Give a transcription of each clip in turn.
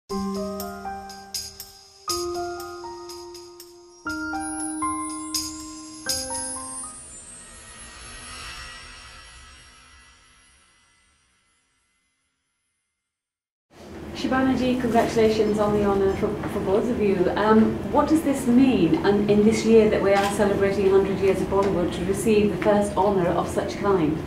Shabana ji, congratulations on the honour for both of you. What does this mean in this year that we are celebrating 100 years of Bollywood to receive the first honour of such kind?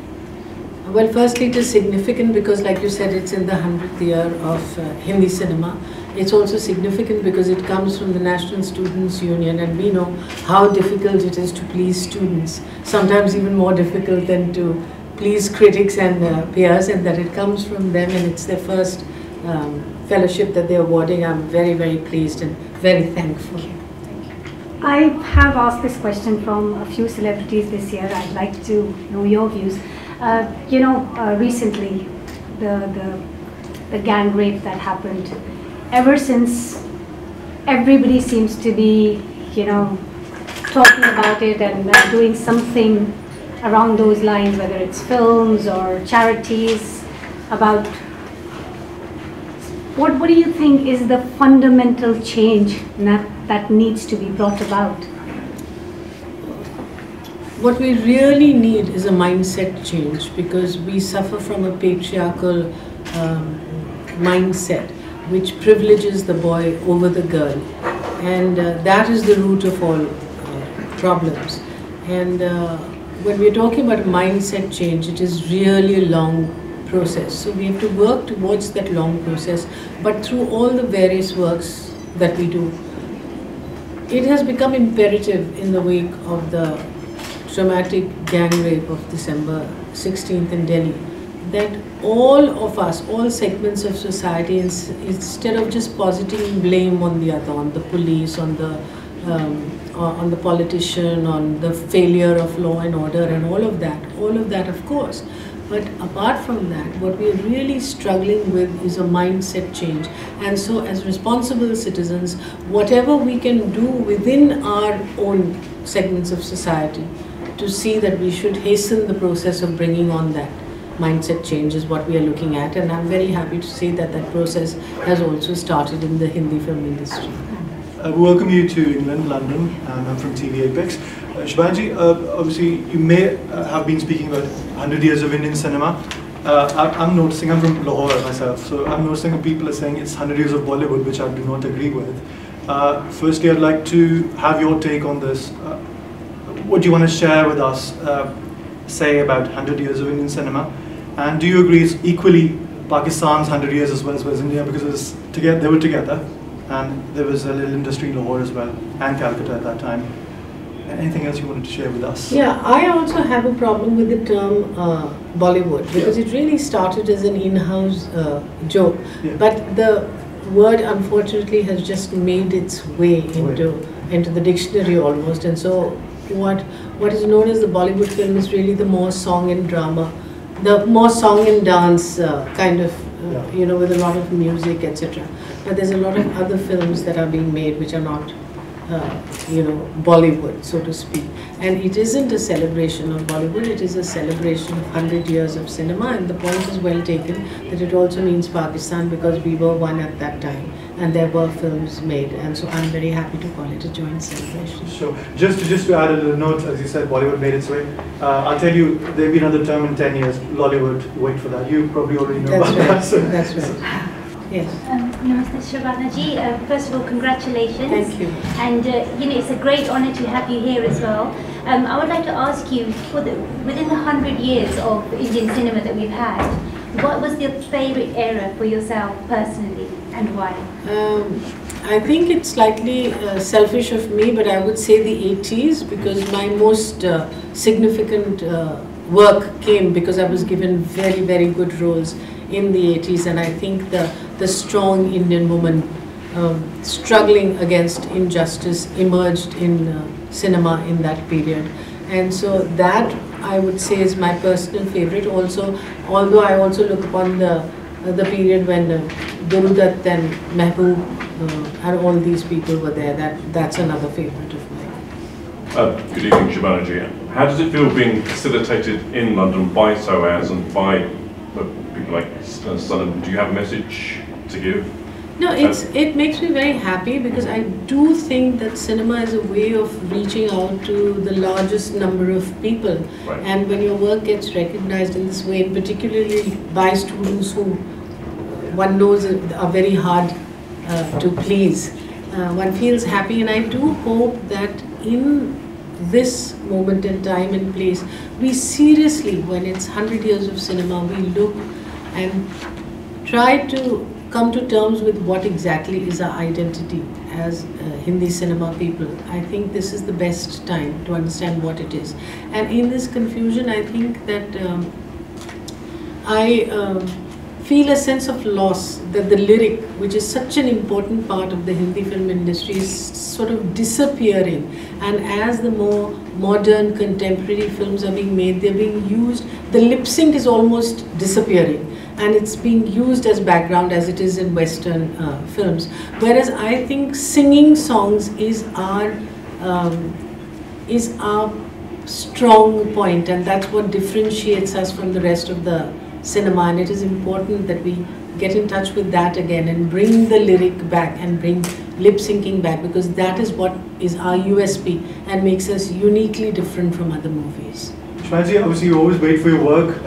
Well, firstly it is significant because, like you said, it's in the 100th year of Hindi cinema. It's also significant because it comes from the National Students' Union, and we know how difficult it is to please students, sometimes even more difficult than to please critics and peers, and that it comes from them and it's their first fellowship that they're awarding. I'm very, very pleased and very thankful. Thank you. I have asked this question from a few celebrities this year. I'd like to know your views. Recently, the gang rape that happened, ever since everybody seems to be, talking about it and doing something around those lines, whether it's films or charities, about what do you think is the fundamental change that needs to be brought about? What we really need is a mindset change, because we suffer from a patriarchal mindset which privileges the boy over the girl, and that is the root of all problems. And when we're talking about mindset change, it is really a long process. So we have to work towards that long process, but through all the various works that we do, it has become imperative in the wake of the traumatic gang rape of December 16th in Delhi, that all of us, all segments of society, instead of just positing blame on the other, on the police, on the politician, on the failure of law and order and all of that of course. But apart from that, what we are really struggling with is a mindset change. And so as responsible citizens, whatever we can do within our own segments of society to see that we should hasten the process of bringing on that mindset change is what we are looking at. And I'm very happy to say that that process has also started in the Hindi film industry. We welcome you to England, London. I'm from TV Apex. Shabana, obviously you may have been speaking about 100 years of Indian cinema. I'm noticing, I'm from Lahore myself, so I'm noticing people are saying it's 100 years of Bollywood, which I do not agree with. Firstly, I'd like to have your take on this. What do you want to share with us, say about 100 years of Indian cinema? And do you agree it's equally Pakistan's 100 years as well as India, because they were together, and there was a little industry in Lahore as well, and Calcutta at that time. Anything else you wanted to share with us? Yeah, I also have a problem with the term Bollywood, because it really started as an in-house joke, but the word unfortunately has just made its way into the dictionary almost, and so what is known as the Bollywood film is really the more song and drama, the more song and dance kind of, with a lot of music, etc. But there's a lot of other films that are being made which are not Bollywood, so to speak. And it isn't a celebration of Bollywood, it is a celebration of 100 years of cinema, and the point is well taken that it also means Pakistan, because we were one at that time and there were films made, and so I'm very happy to call it a joint celebration. Sure. Just to add a little note, as you said, Bollywood made its way. I'll tell you, there'll be another term in 10 years, Lollywood, wait for that. You probably already know about that. So. That's right. Yes. Namaste Shabana ji. First of all, congratulations. Thank you. And it's a great honour to have you here as well. I would like to ask you, within the 100 years of Indian cinema that we've had, what was your favourite era for yourself personally, and why? I think it's slightly selfish of me, but I would say the 80s, because my most significant work came because I was given very, very good roles in the 80s, and I think the strong Indian woman struggling against injustice emerged in cinema in that period. And so that, I would say, is my personal favorite also, although I also look upon the period when Guru Dutt and Mehboob and all these people were there. That's another favorite of mine. Good evening, Shabana ji. How does it feel being facilitated in London by SOAS and by people like Sunham? Do you have a message to give? No, it makes me very happy because I do think that cinema is a way of reaching out to the largest number of people. Right. And when your work gets recognized in this way, particularly by students who one knows are very hard to please, one feels happy. And I do hope that in this moment in time and place, we seriously, when it's 100 years of cinema, we look and try to come to terms with what exactly is our identity as Hindi cinema people. I think this is the best time to understand what it is. And in this confusion, I think that I feel a sense of loss that the lyric, which is such an important part of the Hindi film industry, is sort of disappearing. And as the more modern contemporary films are being made, they're being used, the lip sync is almost disappearing. And it's being used as background as it is in Western films. Whereas I think singing songs is our strong point, and that's what differentiates us from the rest of the cinema. And it is important that we get in touch with that again and bring the lyric back and bring lip syncing back, because that is what is our USP and makes us uniquely different from other movies. Shabana, obviously you always wait for your work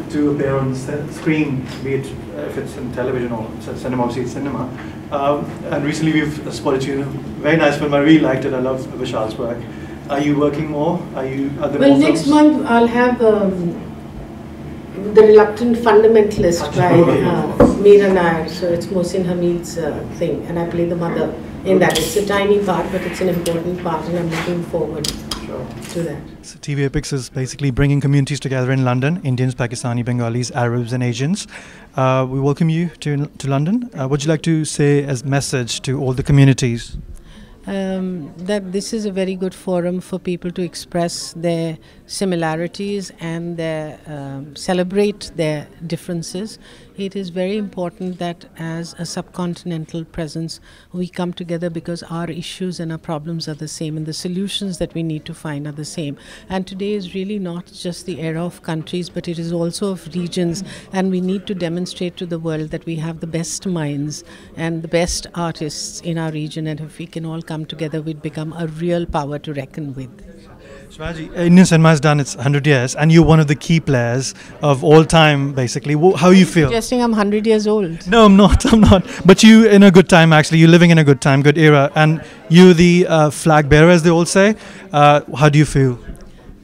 to appear on screen, be it if it's in television or cinema, obviously it's cinema. And recently we've spotted you in a very nice film. I really liked it. I love Vishal's work. Are you working more? Are there well, more next films? month I'll have The Reluctant Fundamentalist by Meera Nair. So it's Mohsin Hamid's thing, and I play the mother in that. It's a tiny part, but it's an important part, and I'm looking forward to that. So TV Epics is basically bringing communities together in London: Indians, Pakistani, Bengalis, Arabs, and Asians. We welcome you to London. What would you like to say as message to all the communities? That this is a very good forum for people to express their similarities and celebrate their differences. It is very important that as a subcontinental presence we come together because our issues and our problems are the same and the solutions that we need to find are the same. And today is really not just the era of countries, but it is also of regions, and we need to demonstrate to the world that we have the best minds and the best artists in our region, and if we can all come together we'd become a real power to reckon with. Shabana, Indian cinema has done its 100 years, and you're one of the key players of all time, basically. How you feel? Suggesting I'm 100 years old. No, I'm not. But you in a good time, actually. You're living in a good time, good era, and you're the flag bearer, as they all say. How do you feel?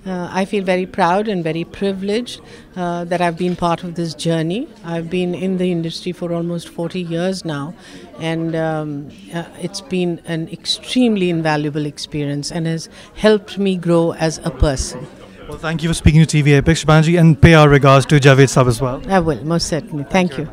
I feel very proud and very privileged that I've been part of this journey. I've been in the industry for almost 40 years now, and it's been an extremely invaluable experience and has helped me grow as a person. Well, thank you for speaking to TV Epic, Shabana, and pay our regards to Javed Sab as well. I will, most certainly. Thank you.